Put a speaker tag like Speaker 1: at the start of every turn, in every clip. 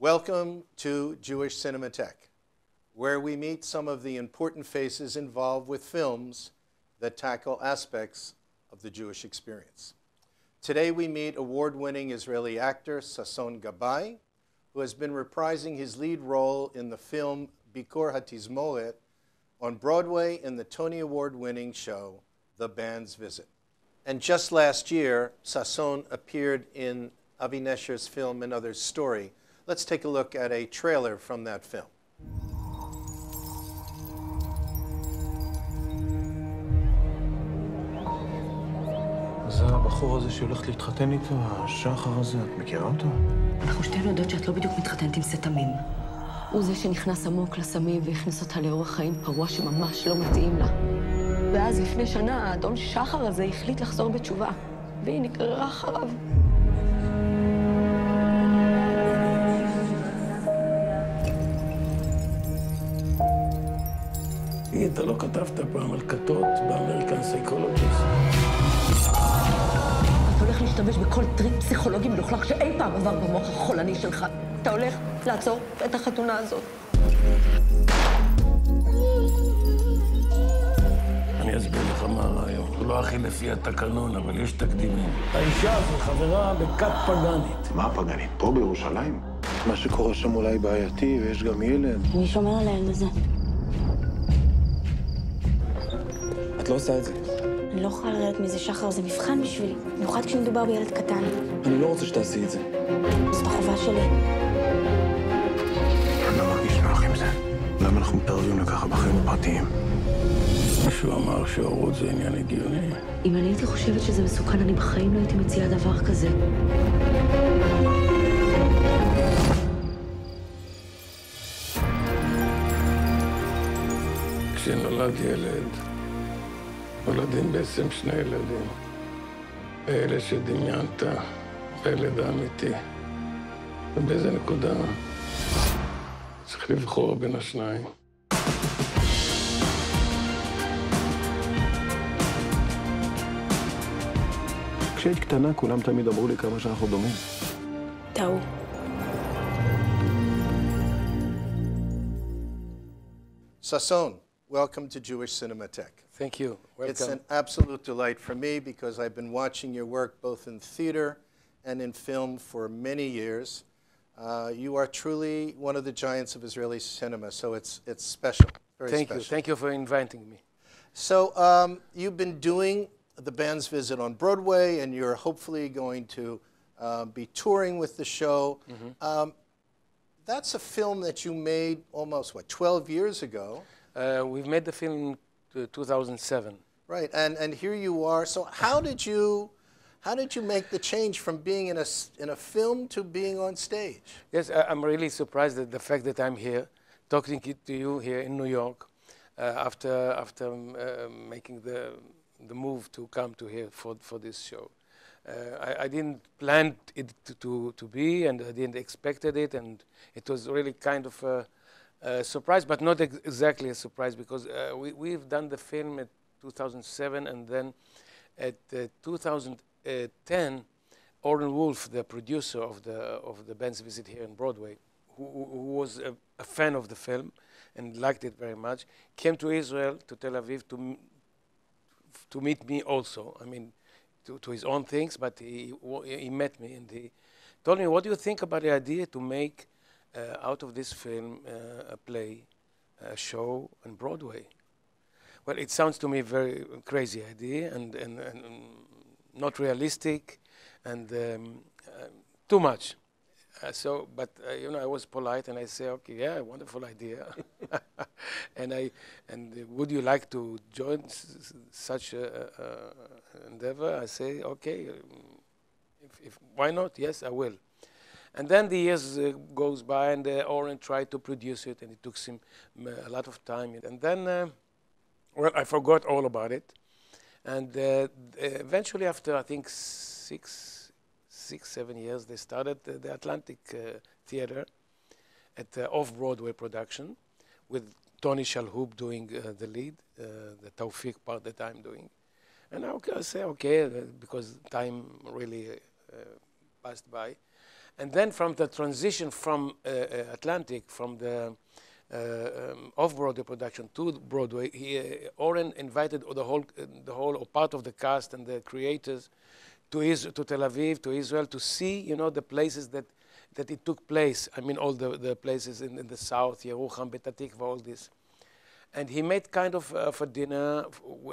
Speaker 1: Welcome to Jewish Cinematheque, where we meet some of the important faces involved with films that tackle aspects of the Jewish experience. Today we meet award-winning Israeli actor Sasson Gabay, who has been reprising his lead role in the film Bikor HaTizmoret on Broadway in the Tony Award-winning show The Band's Visit. And just last year, Sasson appeared in Avi Nesher's film Another Story. Let's take a look at a trailer from that film.
Speaker 2: זה הבחור הזה שהולכת להתחתן איתו, השחר הזה, את מכירה אותו?
Speaker 3: אנחנו שתינו יודעות שאת לא בדיוק מתחתנת עם סתמים. הוא זה שנכנס עמוק לסמים והכניס אותה לאורח חיים פרוע שממש לא מתאים לה. ואז לפני שנה, האדון שחר הזה החליט לחזור בתשובה, והיא נגררה אחריו.
Speaker 2: אתה לא כתבת פעם על כתות באמריקן סייקולוגיסט?
Speaker 3: אתה הולך להשתמש בכל טריק פסיכולוגי מלוכלך שאי פעם עבר במוח החולני שלך. אתה הולך לעצור את החתונה הזאת.
Speaker 2: אני אסביר לך מה הרעיון. הוא לא הכי לפי התקנון, אבל יש תקדימים. האישה הזו חברה בכת פגנית.
Speaker 4: מה פגנית? פה בירושלים? מה שקורה שם אולי בעייתי, ויש גם ילד.
Speaker 3: מי שומר על הילד הזה?
Speaker 4: את לא עושה את זה.
Speaker 5: אני לא יכולה לרדת מזה, שחר, זה מבחן בשבילי. במיוחד כשמדובר בילד קטן.
Speaker 4: אני לא רוצה שתעשי את זה.
Speaker 5: זאת החובה שלי.
Speaker 4: אני לא מרגיש נוח עם זה. למה אנחנו מתערבים לככה בחיים הפרטיים?
Speaker 2: מישהו אמר שהורות זה עניין הגיוני.
Speaker 3: אם אני הייתי חושבת שזה מסוכן, אני בחיים לא הייתי מציעה דבר כזה.
Speaker 2: כשנולד ילד, נולדים בעצם שני ילדים. אלה שדמיינת, הילד האמיתי. ובאיזה נקודה צריך לבחור בין השניים.
Speaker 4: כשהיית קטנה, כולם תמיד אמרו לי כמה שאנחנו דומים.
Speaker 5: טעו.
Speaker 1: Sasson, welcome to Jewish Cinematheque.
Speaker 6: Thank you. Welcome.
Speaker 1: It's an absolute delight for me because I've been watching your work both in theater and in film for many years. You are truly one of the giants of Israeli cinema, so it's special, very
Speaker 6: Thank
Speaker 1: special.
Speaker 6: you. Thank you for inviting me.
Speaker 1: So you've been doing The Band's Visit on Broadway, and you're hopefully going to be touring with the show. Mm-hmm. That's a film that you made almost, what, 12 years ago?
Speaker 6: We've made the film in 2007.
Speaker 1: Right, and here you are. So how did you make the change from being in a film to being on stage?
Speaker 6: Yes, I'm really surprised at the fact that I'm here, talking to you here in New York, after making the move to come to here for this show. I didn't plan it to be, and I didn't expected it, and it was really kind of a surprise, but not exactly a surprise, because we've done the film at 2007, and then at 2010, Oren Wolf, the producer of the Band's Visit here in Broadway, who was a fan of the film and liked it very much, came to Israel, to Tel Aviv, to meet me also. I mean, to his own things, but he met me and he told me, what do you think about the idea to make out of this film a play, a show on Broadway? Well, it sounds to me a very crazy idea and not realistic and too much. But you know, I was polite and I say, okay, yeah, wonderful idea. and would you like to join such a endeavor? I say, okay, why not? Yes, I will. And then the years goes by, and Oren tried to produce it, and it took him a lot of time. And then, well, I forgot all about it. And eventually, after I think 6-7 years, they started the Atlantic Theater at the off-Broadway production with Tony Shoulob doing the lead, the Taufik part that I'm doing. And I say, okay, because time really passed by. And then from the transition from Atlantic, from the off-Broadway production to Broadway, Oren invited the whole or part of the cast and the creators to Tel Aviv, to Israel, to see, you know, the places that it took place. I mean, all the places in the south, Yerucham, Petah Tikva, all this. And he made kind of a dinner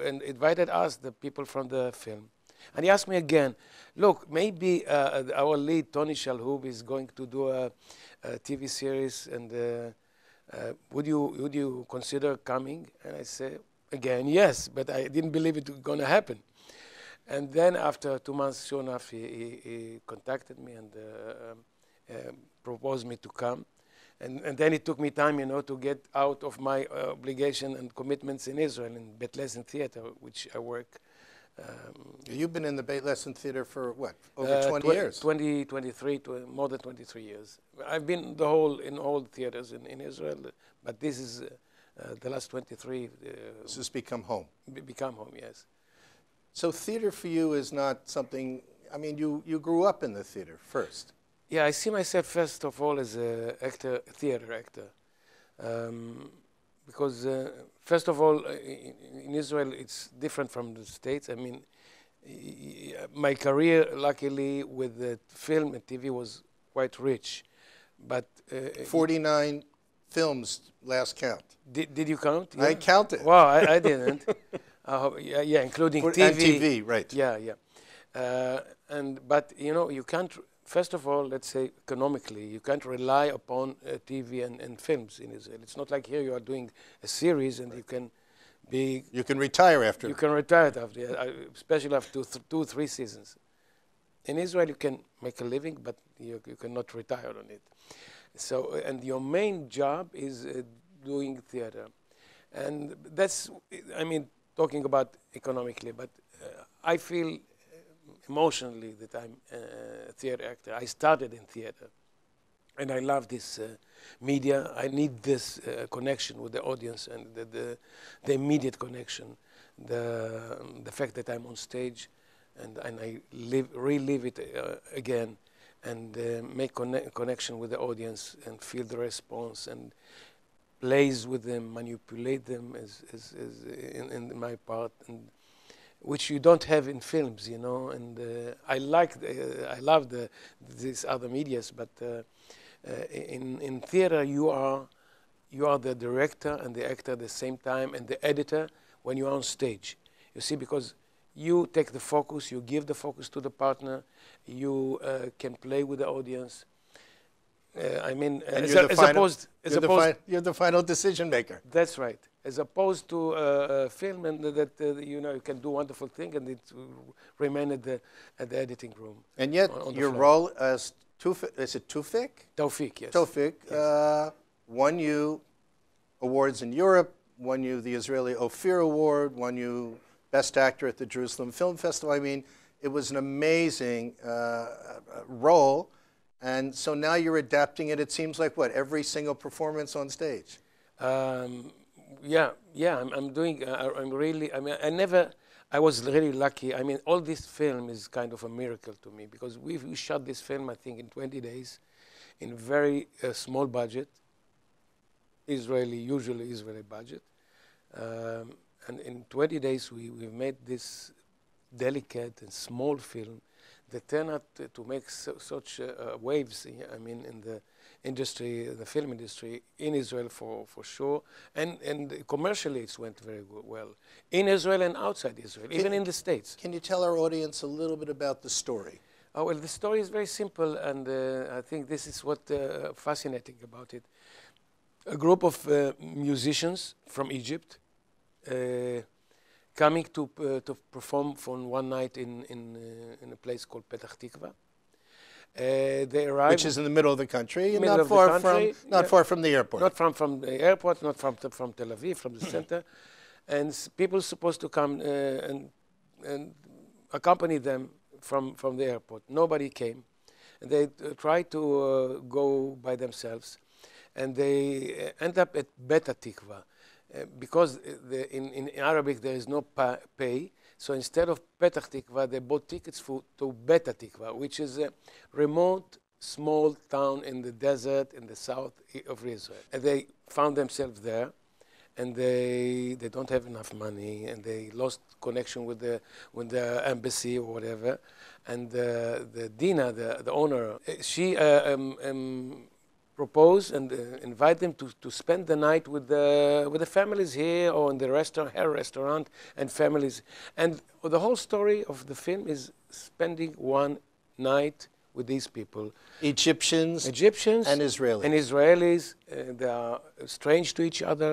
Speaker 6: and invited us, the people from the film. And he asked me again, look, maybe our lead, Tony Shoulob, is going to do a TV series, and would you consider coming? And I said, again, yes, but I didn't believe it was going to happen. And then after 2 months, sure enough, he contacted me and proposed me to come. And then it took me time, you know, to get out of my obligation and commitments in Israel, in Beit Lesson Theater, which I work.
Speaker 1: You've been in the Beit Lesson Theater for what, over 20 years?
Speaker 6: 23, more than 23 years. I've been in all theaters in Israel, but this is the last 23.
Speaker 1: This has become home.
Speaker 6: Become home, yes.
Speaker 1: So theater for you is not something, I mean, you grew up in the theater first.
Speaker 6: Yeah, I see myself first of all as a theater actor. Because first of all, in Israel, it's different from the States. I mean, my career, luckily, with the film and TV was quite rich. But
Speaker 1: 49 films, last count.
Speaker 6: Did you count? Yeah?
Speaker 1: I counted.
Speaker 6: Wow, I didn't. Yeah, including TV.
Speaker 1: And TV, right.
Speaker 6: Yeah, yeah. But, you know, you can't... First of all, let's say economically, you can't rely upon TV and films in Israel. It's not like here you are doing a series and you can be...
Speaker 1: You can retire after.
Speaker 6: You can retire after, especially after 2-3 seasons. In Israel, you can make a living, but you cannot retire on it. So, and your main job is doing theater. And that's, I mean, talking about economically, but I feel emotionally that I'm a theater actor. I started in theater, and I love this media. I need this connection with the audience and the immediate connection, the fact that I'm on stage, and I relive it again, and make connection with the audience and feel the response and plays with them, manipulate them as in my part, and which you don't have in films, you know. And I love these other medias, but in theater you are the director and the actor at the same time, and the editor when you are on stage. You see, because you take the focus, you give the focus to the partner, you can play with the audience. I mean,
Speaker 1: you're the final decision maker.
Speaker 6: That's right. As opposed to a film, and that you know, you can do wonderful thing, and it remain at the editing room.
Speaker 1: And yet, your role as is it Tawfik?
Speaker 6: Tawfik, yes.
Speaker 1: Tawfik won you awards in Europe, won you the Israeli Ophir Award, won you Best Actor at the Jerusalem Film Festival. I mean, it was an amazing role. And so now you're adapting it, it seems like, what, every single performance on stage?
Speaker 6: Yeah, I'm doing, I'm really, I mean, I was really lucky. I mean, all this film is kind of a miracle to me, because we shot this film, I think, in 20 days, in very small budget, usually Israeli budget. And in 20 days, we've made this delicate and small film that turned out to make such waves, I mean, in the industry, the film industry, in Israel for sure, and commercially it went very well, in Israel and outside Israel, even in the States.
Speaker 1: Can you tell our audience a little bit about the story?
Speaker 6: Oh, well, the story is very simple, and I think this is what fascinating about it. A group of musicians from Egypt coming to perform for one night in a place called Petah Tikva. They arrived,
Speaker 1: which is in the middle of the country, and not far from the airport.
Speaker 6: Not from the airport, not from Tel Aviv, from the center. And people supposed to come and accompany them from the airport. Nobody came. And they tried to go by themselves. And they end up at Petah Tikva. Because in Arabic there is no pay, so instead of Petah Tikva, they bought tickets to Petah Tikva, which is a remote small town in the desert in the south of Israel. And they found themselves there, and they don't have enough money, and they lost connection with the embassy or whatever. And the Dina, the owner, she propose and invite them to spend the night with the families here or in the restaurant, her restaurant, and families. And the whole story of the film is spending one night with these people. Egyptians and Israelis. And Israelis, they are strange to each other,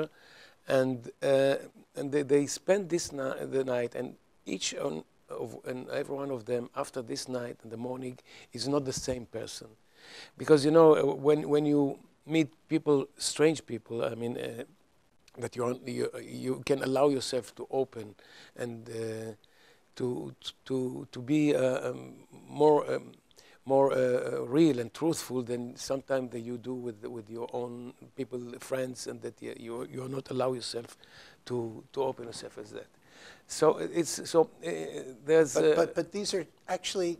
Speaker 6: and they spend the night, and each and every one of them after this night in the morning is not the same person. Because, you know, when you meet people, strange people, I mean, that you can allow yourself to open and to be more real and truthful than sometimes that you do with your own people, friends, and that you're not allow yourself to open yourself as that. So there's.
Speaker 1: But these are actually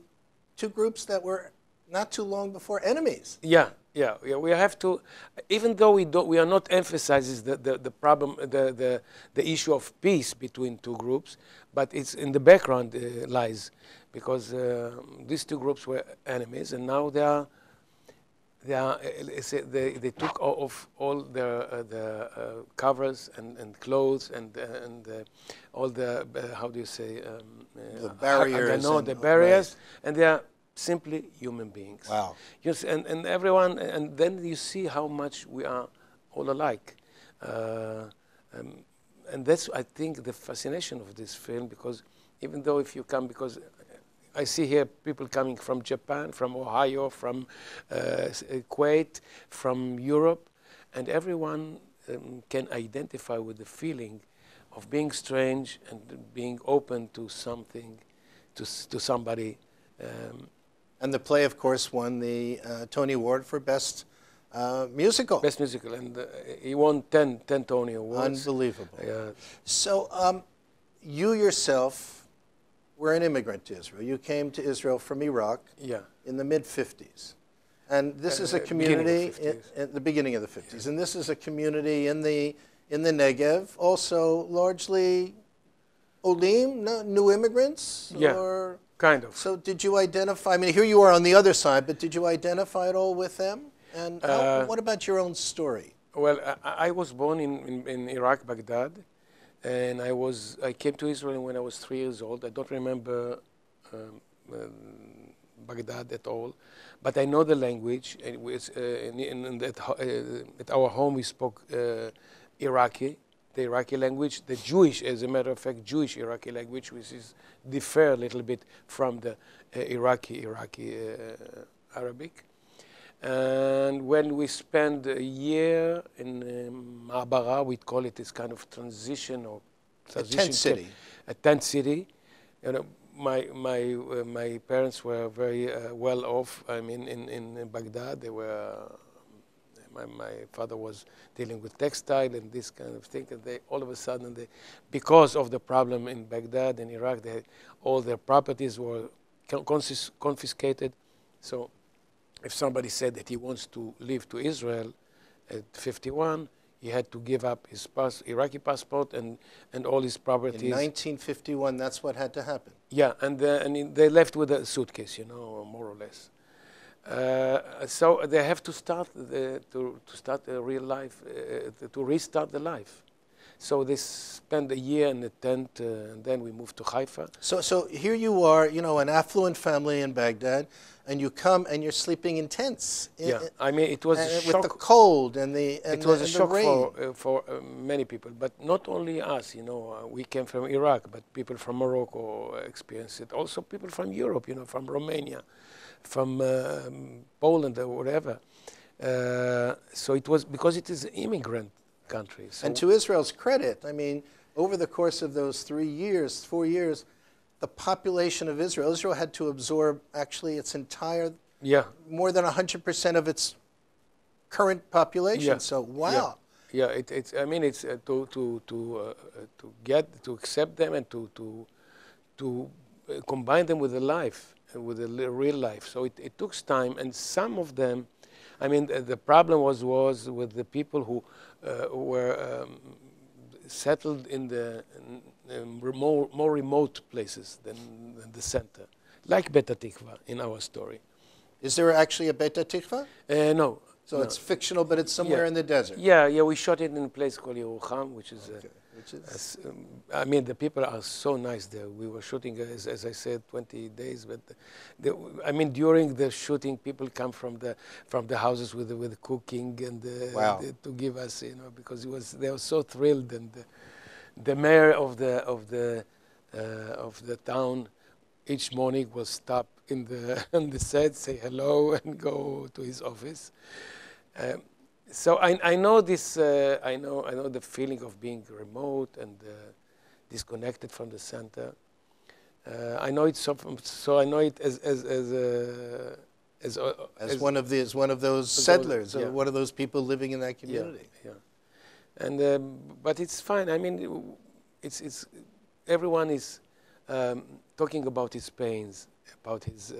Speaker 1: two groups that were not too long before enemies.
Speaker 6: Yeah. We have to, even though we are not emphasizing the problem, the issue of peace between two groups, but it's in the background lies, because these two groups were enemies, and now they took off all the covers and clothes and all the how do you say
Speaker 1: the barriers?
Speaker 6: The barriers, right. And they are simply human beings.
Speaker 1: Wow.
Speaker 6: Yes, and everyone, and then you see how much we are all alike. And that's, I think, the fascination of this film, because even though if you come, because I see here people coming from Japan, from Ohio, from Kuwait, from Europe, and everyone can identify with the feeling of being strange and being open to something, to somebody.
Speaker 1: And the play, of course, won the Tony Award for Best Musical.
Speaker 6: Best Musical, and he won 10 Tony Awards.
Speaker 1: Unbelievable.
Speaker 6: Yeah.
Speaker 1: So you yourself were an immigrant to Israel. You came to Israel from Iraq in the mid-50s. And this is a community at the beginning of the 50s. And this is a community in the Negev, also largely Olim, new immigrants?
Speaker 6: Yeah.
Speaker 1: Or
Speaker 6: kind of.
Speaker 1: So did you identify, I mean, here you are on the other side, but did you identify at all with them? And what about your own story?
Speaker 6: Well, I was born in Iraq, Baghdad, and I came to Israel when I was 3 years old. I don't remember Baghdad at all, but I know the language. At our home, we spoke Iraqi, the Iraqi language, the Jewish, as a matter of fact, Jewish Iraqi language, which is differ a little bit from the Iraqi Arabic. And when we spend a year in Ma'abara, we'd call it this kind of transition or
Speaker 1: tent city.
Speaker 6: A tent city. You know, my parents were very well off. I mean, in Baghdad, they were. My father was dealing with textile and this kind of thing, and they all of a sudden, because of the problem in Baghdad and Iraq, all their properties were confiscated. So if somebody said that he wants to leave to Israel at 51, he had to give up his Iraqi passport and all his properties.
Speaker 1: In 1951, that's what had to happen.
Speaker 6: Yeah, and they left with a suitcase, you know, more or less. So they have to start start a real life, to restart the life. So they spend a year in the tent, and then we moved to Haifa.
Speaker 1: So here you are, you know, an affluent family in Baghdad, and you come and you're sleeping in tents.
Speaker 6: I mean, it was a shock.
Speaker 1: With the cold and the rain.
Speaker 6: It was a shock for many people, but not only us. You know, we came from Iraq, but people from Morocco experienced it. Also, people from Europe, you know, from Romania, from Poland or whatever. So it was because it is an immigrant country. So
Speaker 1: and to Israel's credit, I mean, over the course of those 4 years, the population of Israel had to absorb actually its entire, more than 100% of its current population.
Speaker 6: Yeah.
Speaker 1: So wow.
Speaker 6: Yeah, it's. I mean, it's to accept them and to combine them with the life. with the real life. So it took time, and some of them, I mean, the problem was with the people who were settled in the more remote places than the center, like Beta Tikva in our story.
Speaker 1: Is there actually a Beta Tikva?
Speaker 6: No.
Speaker 1: So
Speaker 6: no.
Speaker 1: it's fictional, but it's somewhere in the desert.
Speaker 6: Yeah, we shot it in a place called Yerucham, which is... I mean, the people are so nice there. We were shooting, as I said, 20 days. But I mean, during the shooting, people come from the houses with the cooking and to give us, you know, because they were so thrilled. And the mayor of the town each morning will stop on the set, say hello, and go to his office. So I know this. I know the feeling of being remote and disconnected from the center. I know it so I know it as one of those settlers, or one of those people living in that community. Yeah. And but it's fine. I mean, it's everyone is talking about his pains, about his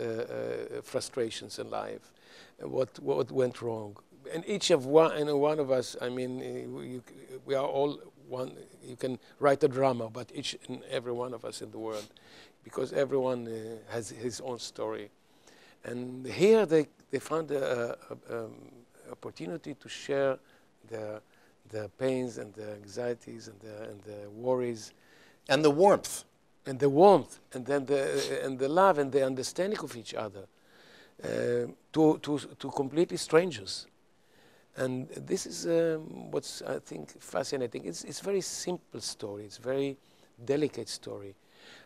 Speaker 6: frustrations in life, what went wrong. And each of one of us, I mean, we are all one. You can write a drama about each and every one of us in the world, because everyone has his own story. And here they found an opportunity to share the pains and the anxieties and the worries,
Speaker 1: and the warmth,
Speaker 6: and then the love and the understanding of each other, to completely strangers. And this is what's, I think, fascinating. It's a very simple story. It's a very delicate story.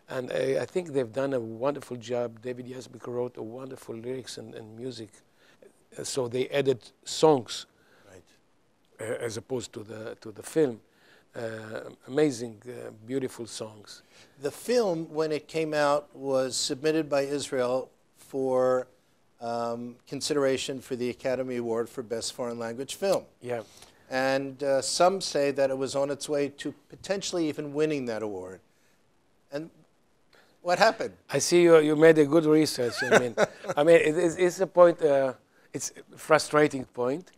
Speaker 6: And I think they've done a wonderful job. David Yazbek wrote a wonderful lyrics and music. So they added songs, right, as opposed to the film. Amazing, beautiful songs.
Speaker 1: The film, when it came out, was submitted by Israel for consideration for the Academy Award for Best Foreign Language Film.
Speaker 6: Yeah.
Speaker 1: And some say that it was on its way to potentially even winning that award. And what happened?
Speaker 6: I see you made a good research. I mean, it's a point. It's a frustrating point,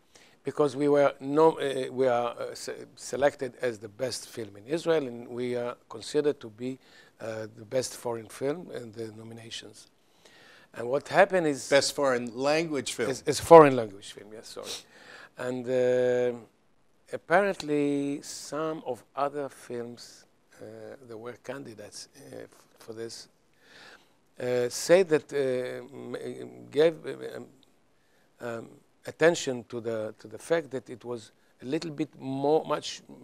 Speaker 6: because we are selected as the best film in Israel, and we are considered to be the best foreign film in the nominations. And what happened is...
Speaker 1: Best foreign language film.
Speaker 6: It's foreign language film, yes, sorry. And apparently some of other films that were candidates for this say that gave attention to the fact that it was a little bit more,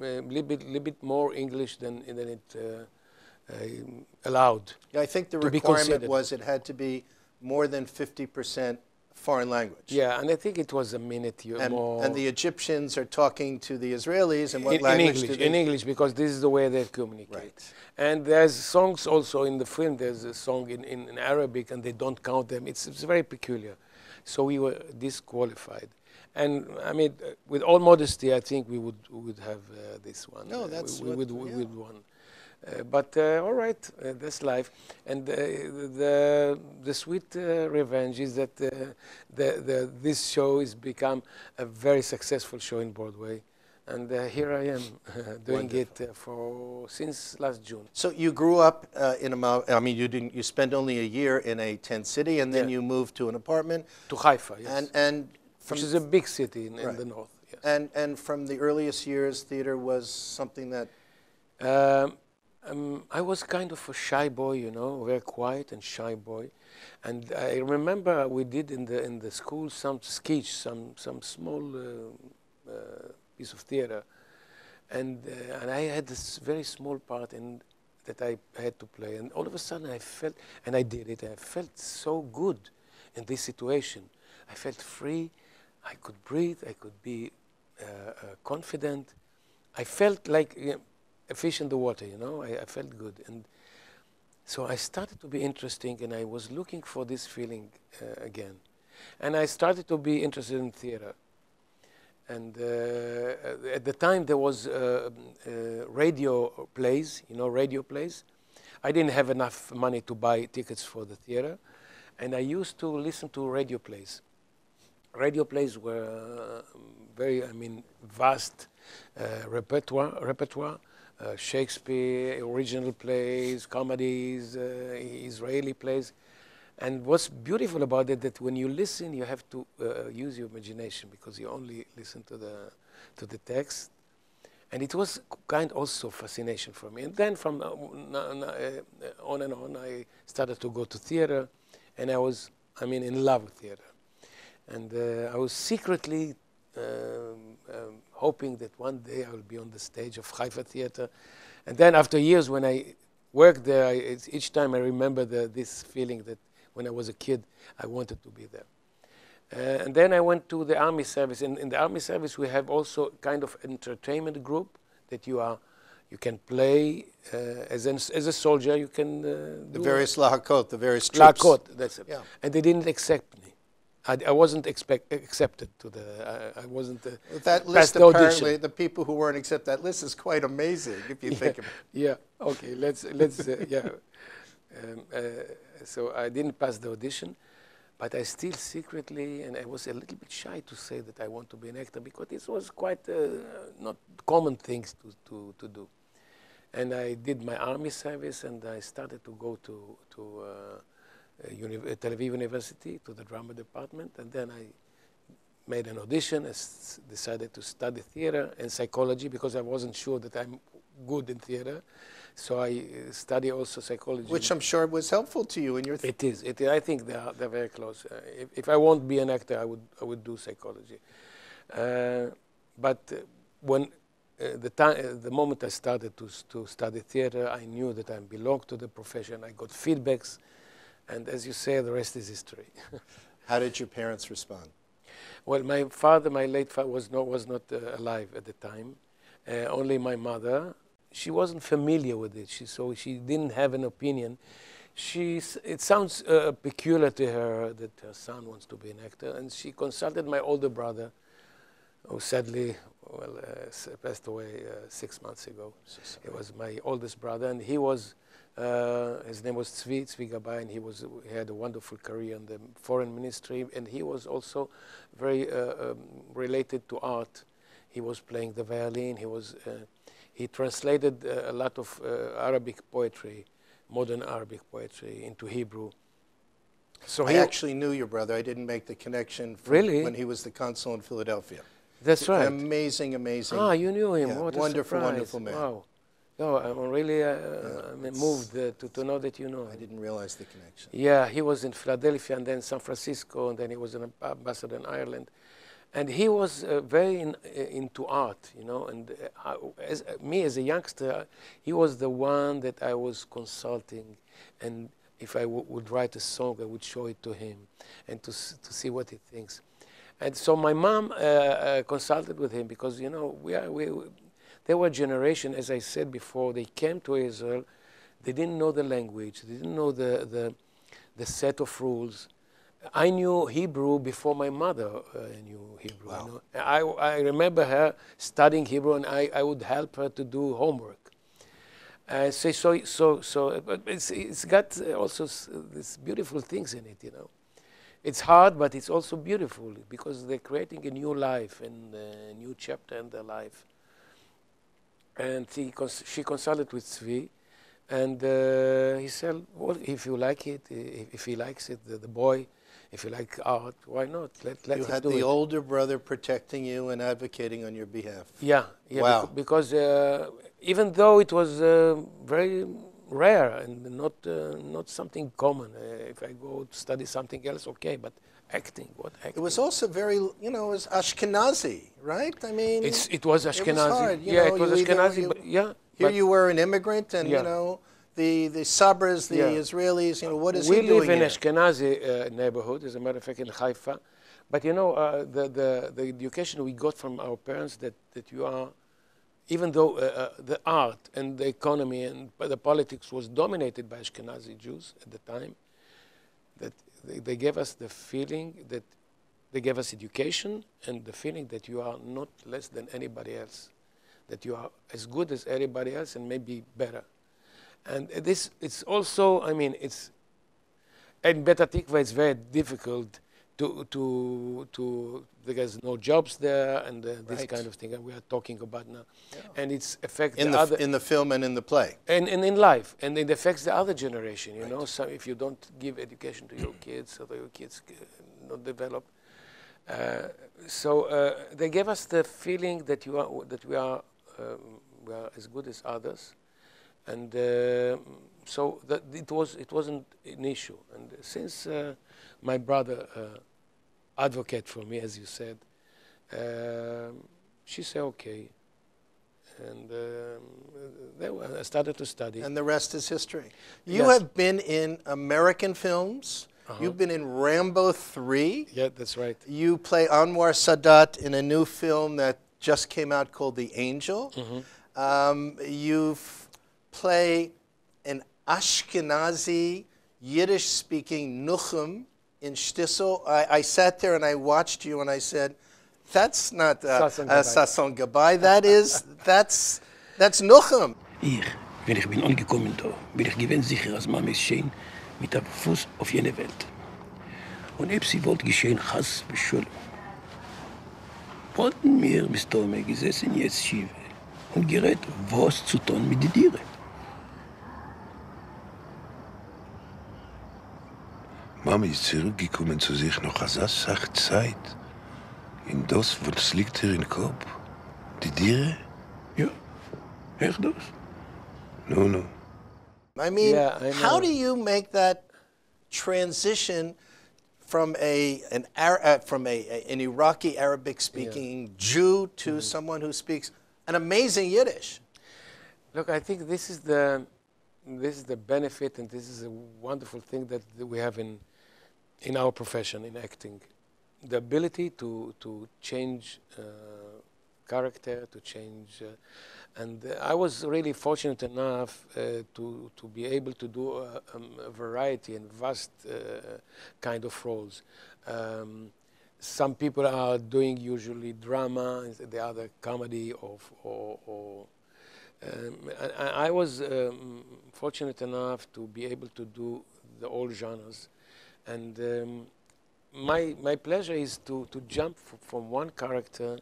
Speaker 6: little bit more English than it allowed.
Speaker 1: Yeah, I think the requirement was it had to be more than 50% foreign language.
Speaker 6: Yeah, and I think it was a minute more.
Speaker 1: And the Egyptians are talking to the Israelis in what language?
Speaker 6: In English, because this is the way they communicate.
Speaker 1: Right.
Speaker 6: And there's songs also in the film. There's a song in Arabic, and they don't count them. It's very peculiar. So we were disqualified. And I mean, with all modesty, I think we would have this one.
Speaker 1: No, that's
Speaker 6: we would won. But all right, that's life. And the sweet revenge is that this show has become a very successful show in Broadway. And here I am doing it since last June.
Speaker 1: So you grew up in I mean, you spent only a year in a tent city, and then you moved to an apartment.
Speaker 6: To Haifa, yes.
Speaker 1: And
Speaker 6: which is a big city in the north. Yes.
Speaker 1: And from the earliest years, theater was something that...
Speaker 6: I was kind of a shy boy, you know, very quiet and shy boy. And I remember we did in the school some sketch, some small piece of theater. And I had this very small part that I had to play. And all of a sudden I felt, and I did it, I felt so good in this situation. I felt free, I could breathe, I could be confident. I felt like... a fish in the water, you know, I felt good. And so I started to be interesting, and I was looking for this feeling again. And I started to be interested in theater. And at the time there was radio plays, you know, radio plays. I didn't have enough money to buy tickets for the theater. And I used to listen to radio plays. Radio plays were very, vast repertoire. Shakespeare, original plays, comedies, Israeli plays. And what's beautiful about it, that when you listen, you have to use your imagination, because you only listen to the text. And it was kind also fascination for me. And then from on and on, I started to go to theater, and I was, in love with theater. And I was secretly hoping that one day I will be on the stage of Haifa Theater. And then after years, when I worked there, each time I remember this feeling that when I was a kid, I wanted to be there. And then I went to the army service. In the army service, we have also kind of entertainment group that you can play as a soldier. You can
Speaker 1: the various lahakot, the various troops.
Speaker 6: Lahakot, that's it.
Speaker 1: Yeah.
Speaker 6: And they didn't accept me. I wasn't accepted to the. I wasn't.
Speaker 1: That list, apparently, the people who weren't accepted, that list is quite amazing if you think about it.
Speaker 6: Yeah. Okay. Let's. Yeah. So I didn't pass the audition, but I still secretly, and I was a little bit shy to say that I want to be an actor, because it was quite not common things to do. And I did my army service, and I started to go to Tel Aviv University, to the drama department, and then I made an audition. I decided to study theater and psychology, because I wasn't sure that I'm good in theater. So I study also psychology.
Speaker 1: Which I'm sure was helpful to you in your...
Speaker 6: It is. I think they're very close. If I won't be an actor, I would do psychology. But when the moment I started to study theater, I knew that I belonged to the profession. I got feedbacks, and as you say, the rest is history.
Speaker 1: How did your parents respond?
Speaker 6: Well, my late father, was not alive at the time. Only my mother. She wasn't familiar with it, so she didn't have an opinion. It sounds peculiar to her that her son wants to be an actor, and she consulted my older brother, who sadly passed away 6 months ago. He was my oldest brother, and he was, his name was Sasson Gabay, and he had a wonderful career in the foreign ministry, and he was also very related to art. He was playing the violin. He translated a lot of Arabic poetry, modern Arabic poetry, into Hebrew. So
Speaker 1: I actually knew your brother. I didn't make the connection
Speaker 6: really?
Speaker 1: When he was the consul in Philadelphia.
Speaker 6: That's right.
Speaker 1: An amazing, amazing.
Speaker 6: Ah, you knew him.
Speaker 1: Yeah,
Speaker 6: what a
Speaker 1: wonderful,
Speaker 6: surprise.
Speaker 1: wonderful man.
Speaker 6: Wow. No, I'm really moved to know that you know him.
Speaker 1: I didn't realize the connection.
Speaker 6: Yeah, he was in Philadelphia and then San Francisco, and then he was an ambassador in Ireland. And he was very into art, and as a youngster, he was the one that I was consulting. And if I would write a song, I would show it to him and to see what he thinks. And so my mom consulted with him, because, they were a generation, as I said before, they came to Israel, they didn't know the language, they didn't know the set of rules. I knew Hebrew before my mother knew Hebrew.
Speaker 1: Wow.
Speaker 6: I remember her studying Hebrew, and I would help her to do homework. But it's got also these beautiful things in it, It's hard, but it's also beautiful, because they're creating a new life and a new chapter in their life. And she consulted with Tzvi, and he said, well, if you like it, if he likes it, the boy, if you like art, why not? Let's do it.
Speaker 1: You had the older brother protecting you and advocating on your behalf.
Speaker 6: Yeah.
Speaker 1: Wow.
Speaker 6: Because even though it was very rare and not something common, if I go to study something else, okay, but acting, what acting?
Speaker 1: It was also very, it was Ashkenazi, right? I mean,
Speaker 6: it was Ashkenazi.
Speaker 1: It was hard,
Speaker 6: it was Ashkenazi, but yeah.
Speaker 1: Here you were an immigrant, and the Sabras, the Israelis, what is he doing
Speaker 6: We live in
Speaker 1: here?
Speaker 6: Ashkenazi neighborhood, as a matter of fact, in Haifa. But the education we got from our parents, that you are, even though the art and the economy and the politics was dominated by Ashkenazi Jews at the time, that they gave us the feeling that they gave us education and the feeling that you are not less than anybody else, that you are as good as anybody else and maybe better. And it's also, in Petah Tikva, it's very difficult there's no jobs there and this kind of thing, and we are talking about now. Yeah. And it's affects
Speaker 1: in the film and in the play.
Speaker 6: And in life, and it affects the other generation, you know. So if you don't give education to your kids, or your kids not develop, they gave us the feeling that we are as good as others, and so that it wasn't an issue. And since my brother advocate for me, as you said, she said okay, and I started to study.
Speaker 1: And the rest is history. You have been in American films. You've been in Rambo 3.
Speaker 6: Yeah, that's right.
Speaker 1: You play Anwar Sadat in a new film that just came out called The Angel. You play an Ashkenazi, Yiddish-speaking Nuchum in Shtisel. I sat there and I watched you and I said, that's not Sasson Gabay. That's Nuchum.
Speaker 2: Wenn ich bin angekommen da, bin ich gewinn sicher, als Mama ist schön, mit dem Fuß auf jene Welt. Und ob sie wollte geschehen, Chas beschulden. Wollten wir bis dahin gesessen, jetzt schiebe, und gerät, was zu tun mit den Tieren.
Speaker 4: Mama ist zurückgekommen zu sich nach einer Sache Zeit. In das, was liegt hier im Kopf? Die Tiere?
Speaker 2: Ja, echt das?
Speaker 4: No.
Speaker 1: I mean, how do you make that transition from an Iraqi Arabic-speaking Jew to someone who speaks an amazing Yiddish?
Speaker 6: Look, I think this is the benefit, and this is a wonderful thing that we have in our profession, in acting. The ability to change character, to change, and I was really fortunate enough to be able to do a variety and vast kind of roles. Some people are doing usually drama, the other comedy, I was fortunate enough to be able to do all genres, and my pleasure is to jump from one character,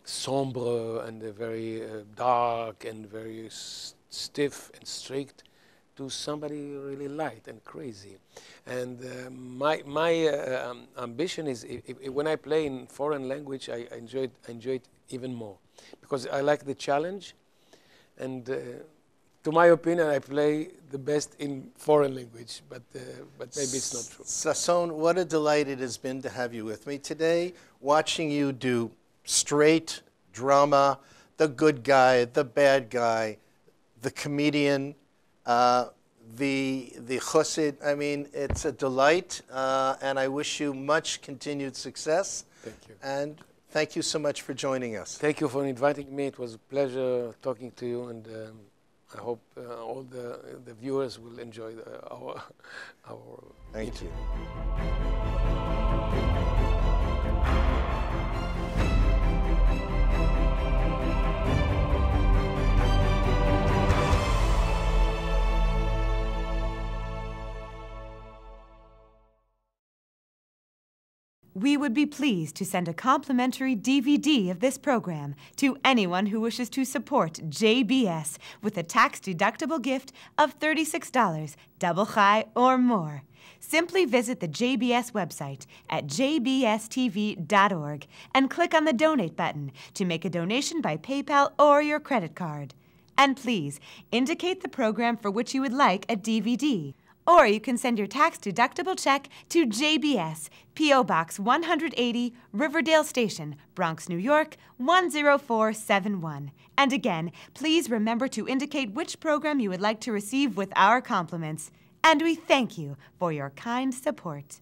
Speaker 6: sombre and very dark and very stiff and strict, to somebody really light and crazy. And my ambition is, when I play in foreign language, I enjoy it even more, because I like the challenge. And to my opinion, I play the best in foreign language, but maybe it's not true.
Speaker 1: Sasson, what a delight it has been to have you with me today, watching you do straight drama, the good guy, the bad guy, the comedian, the chassid. I mean, it's a delight, and I wish you much continued success.
Speaker 6: Thank you.
Speaker 1: And thank you so much for joining us.
Speaker 6: Thank you for inviting me. It was a pleasure talking to you, and I hope all the viewers will enjoy our
Speaker 1: Thank
Speaker 6: interview.
Speaker 1: you.
Speaker 7: We would be pleased to send a complimentary DVD of this program to anyone who wishes to support JBS with a tax-deductible gift of $36, double chai or more. Simply visit the JBS website at jbstv.org and click on the Donate button to make a donation by PayPal or your credit card. And please indicate the program for which you would like a DVD. Or you can send your tax-deductible check to JBS, P.O. Box 180, Riverdale Station, Bronx, New York, 10471. And again, please remember to indicate which program you would like to receive with our compliments. And we thank you for your kind support.